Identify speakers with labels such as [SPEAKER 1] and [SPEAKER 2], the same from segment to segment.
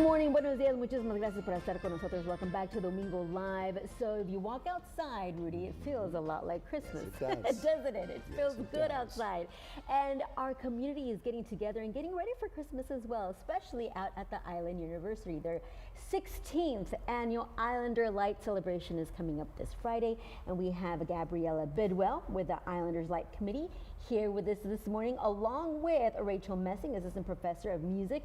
[SPEAKER 1] Morning, buenos días, muchísimas gracias por estar con nosotros. Welcome back to Domingo Live. So if you walk outside, Rudy, it feels a lot like Christmas.
[SPEAKER 2] Yes, it does.
[SPEAKER 1] Doesn't it? It feels
[SPEAKER 2] it
[SPEAKER 1] good
[SPEAKER 2] does.
[SPEAKER 1] outside. And our community is getting together and getting ready for Christmas as well, especially out at the Island University. Their 16th annual Islander Light celebration is coming up this Friday, and we have Gabriela Bidwell with the Islanders Light Committee here with us this morning, along with Rachel Messing, assistant professor of music,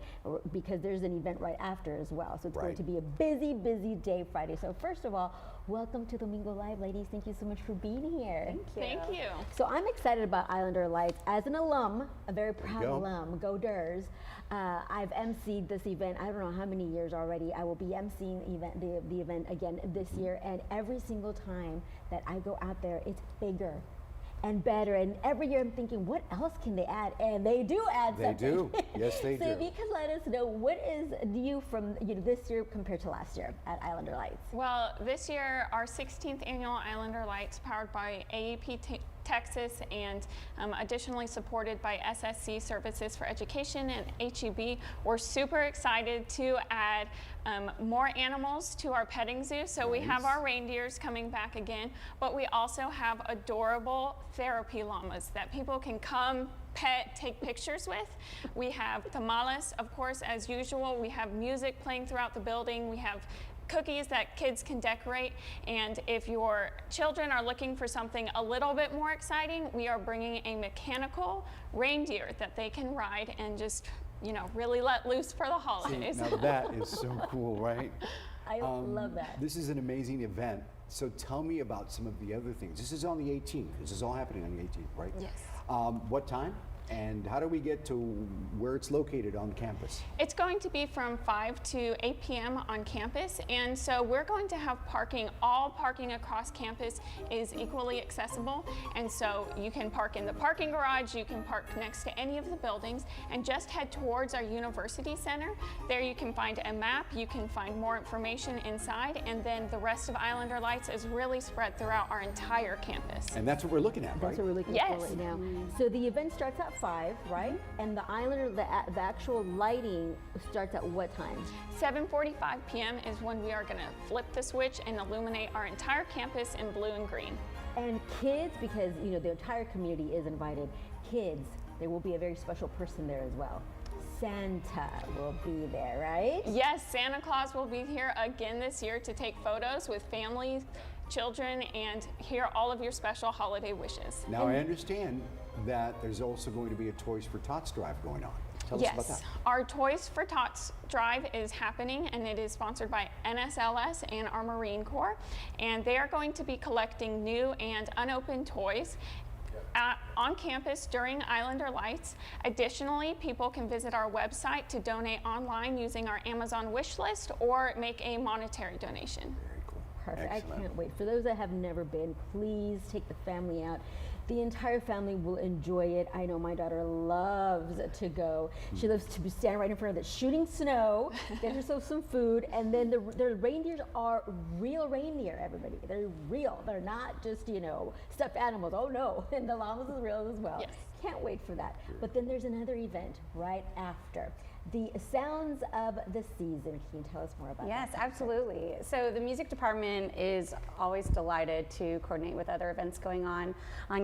[SPEAKER 1] because there's an event right after as well. So it's going to be a busy, busy day Friday. So first of all, welcome to Domingo Live, ladies. Thank you so much for being here.
[SPEAKER 3] Thank you. Thank you.
[SPEAKER 1] So I'm excited about Islander Lights. As an alum, a very proud alum, go Durs. I've emceed this event, I don't know how many years already. I will be emceeing the event again this year, and every single time that I go out there, it's bigger and better, and every year I'm thinking, what else can they add? And they do add something.
[SPEAKER 2] They do. Yes, they do.
[SPEAKER 1] So if you could let us know, what is new from this year compared to last year at Islander Lights?
[SPEAKER 3] Well, this year, our 16th annual Islander Lights, powered by AEP Texas and additionally supported by SSC Services for Education and HEB. We're super excited to add more animals to our petting zoo. So we have our reindeers coming back again, but we also have adorable therapy llamas that people can come, pet, take pictures with. We have tamales, of course, as usual. We have music playing throughout the building. We have cookies that kids can decorate, and if your children are looking for something a little bit more exciting, we are bringing a mechanical reindeer that they can ride and just, really let loose for the holidays.
[SPEAKER 2] See, now that is so cool, right?
[SPEAKER 1] I love that.
[SPEAKER 2] This is an amazing event. So tell me about some of the other things. This is on the 18th. This is all happening on the 18th, right?
[SPEAKER 3] Yes.
[SPEAKER 2] What time? And how do we get to where it's located on campus?
[SPEAKER 3] It's going to be from 5 to 8 p.m. on campus, and so we're going to have parking. All parking across campus is equally accessible, and so you can park in the parking garage, you can park next to any of the buildings, and just head towards our university center. There you can find a map, you can find more information inside, and then the rest of Islander Lights is really spread throughout our entire campus.
[SPEAKER 2] And that's what we're looking at, right?
[SPEAKER 1] That's what we're looking for right now. So the event starts at 5, right? And the Islander, the actual lighting starts at what time?
[SPEAKER 3] 7:45 p.m. is when we are going to flip the switch and illuminate our entire campus in blue and green.
[SPEAKER 1] And kids, because the entire community is invited, kids, there will be a very special person there as well. Santa will be there, right?
[SPEAKER 3] Yes, Santa Claus will be here again this year to take photos with families, children, and hear all of your special holiday wishes.
[SPEAKER 2] Now I understand that there's also going to be a Toys for Tots drive going on. Tell us about that.
[SPEAKER 3] Yes, our Toys for Tots drive is happening, and it is sponsored by NSLS and our Marine Corps, and they are going to be collecting new and unopened toys on campus during Islander Lights. Additionally, people can visit our website to donate online using our Amazon wish list or make a monetary donation.
[SPEAKER 2] Very cool.
[SPEAKER 1] Perfect.
[SPEAKER 2] Excellent.
[SPEAKER 1] I can't wait. For those that have never been, please take the family out. The entire family will enjoy it. I know my daughter loves to go. She loves to stand right in front of the shooting snow, get herself some food, and then the reindeers are real reindeer, everybody. They're real. They're not just, stuffed animals. Oh no, and the llamas is real as well.
[SPEAKER 3] Yes.
[SPEAKER 1] Can't wait for that. But then there's another event right after. The Sounds of the Season. Can you tell us more about that?
[SPEAKER 4] Yes, absolutely. So the music department is always delighted to coordinate with other events going on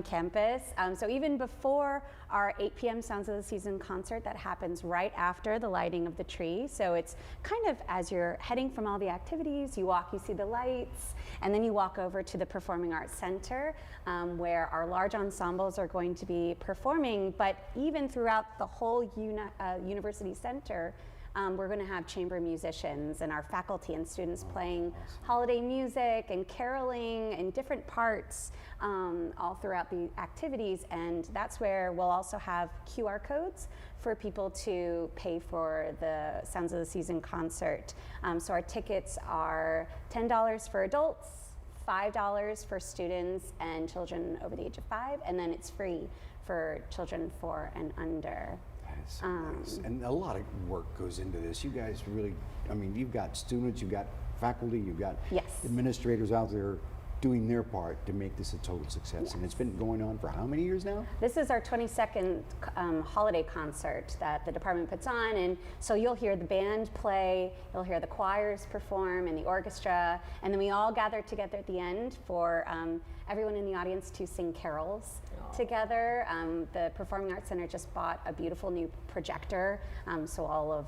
[SPEAKER 4] campus. So even before our 8 p.m. Sounds of the Season concert, that happens right after the lighting of the tree. So it's kind of as you're heading from all the activities, you walk, you see the lights, and then you walk over to the Performing Arts Center, where our large ensembles are going to be performing. But even throughout the whole university center, we're going to have chamber musicians and our faculty and students playing holiday music and caroling in different parts all throughout the activities, and that's where we'll also have QR codes for people to pay for the Sounds of the Season concert. So our tickets are $10 for adults, $5 for students and children over the age of 5, and then it's free for children 4 and under.
[SPEAKER 2] So nice. And a lot of work goes into this. You guys really, you've got students, you've got faculty, you've got administrators out there doing their part to make this a total success. And it's been going on for how many years now?
[SPEAKER 4] This is our 22nd holiday concert that the department puts on, and so you'll hear the band play, you'll hear the choirs perform and the orchestra, and then we all gather together at the end for everyone in the audience to sing carols together. The Performing Arts Center just bought a beautiful new projector, so all of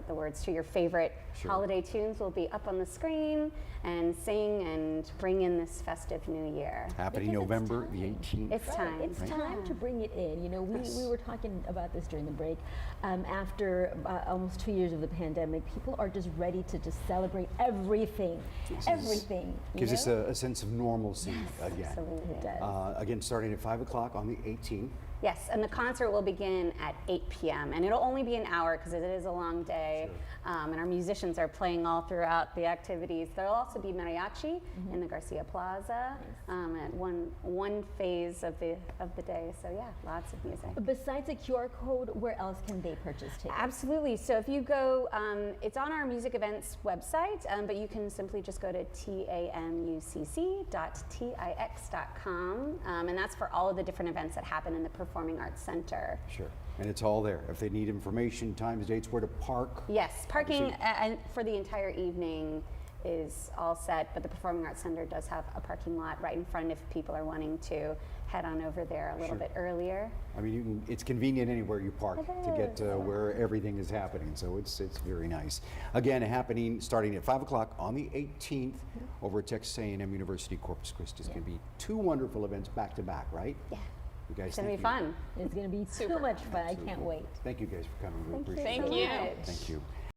[SPEAKER 4] the words to your favorite holiday tunes will be up on the screen, and sing and bring in this festive new year.
[SPEAKER 2] Happening
[SPEAKER 1] Because it's
[SPEAKER 2] November the
[SPEAKER 1] time.
[SPEAKER 2] 18th.
[SPEAKER 4] It's time.
[SPEAKER 1] It's time to bring it in. You know, we were talking about this during the break. After almost 2 years of the pandemic, people are just ready to just celebrate everything. Everything. you
[SPEAKER 2] Gives us
[SPEAKER 1] know?
[SPEAKER 2] a sense of normalcy again.
[SPEAKER 4] Absolutely.
[SPEAKER 1] It does.
[SPEAKER 2] Again, starting at 5 o'clock on the 18th.
[SPEAKER 4] Yes, and the concert will begin at 8 p.m. and it'll only be an hour because it is a long day, and our musicians are playing all throughout the activities. There'll also be mariachi in the Garcia Plaza at one phase of the day. So yeah, lots of music.
[SPEAKER 1] Besides a QR code, where else can they purchase tickets?
[SPEAKER 4] Absolutely. So if you go, it's on our music events website, but you can simply just go to tamucc.tix.com, and that's for all of the different events that happen in the Performing Arts Center.
[SPEAKER 2] Sure. And it's all there. If they need information, times, dates, where to park.
[SPEAKER 4] Yes, parking and for the entire evening is all set, but the Performing Arts Center does have a parking lot right in front if people are wanting to head on over there a little bit earlier.
[SPEAKER 2] I mean, it's convenient anywhere you park to get to where everything is happening, so it's very nice. Again, happening starting at 5 o'clock on the 18th over at Texas A&M University Corpus Christi. It's going to be 2 wonderful events back to back, right?
[SPEAKER 4] Yeah,
[SPEAKER 2] You guys,
[SPEAKER 4] it's gonna
[SPEAKER 2] thank
[SPEAKER 4] be
[SPEAKER 2] you.
[SPEAKER 4] fun.
[SPEAKER 1] It's going to be too much fun. I can't wait.
[SPEAKER 2] Thank you guys for coming. We
[SPEAKER 4] Thank you
[SPEAKER 2] appreciate
[SPEAKER 3] Thank
[SPEAKER 2] it.
[SPEAKER 3] you.
[SPEAKER 4] so much.
[SPEAKER 2] Thank you.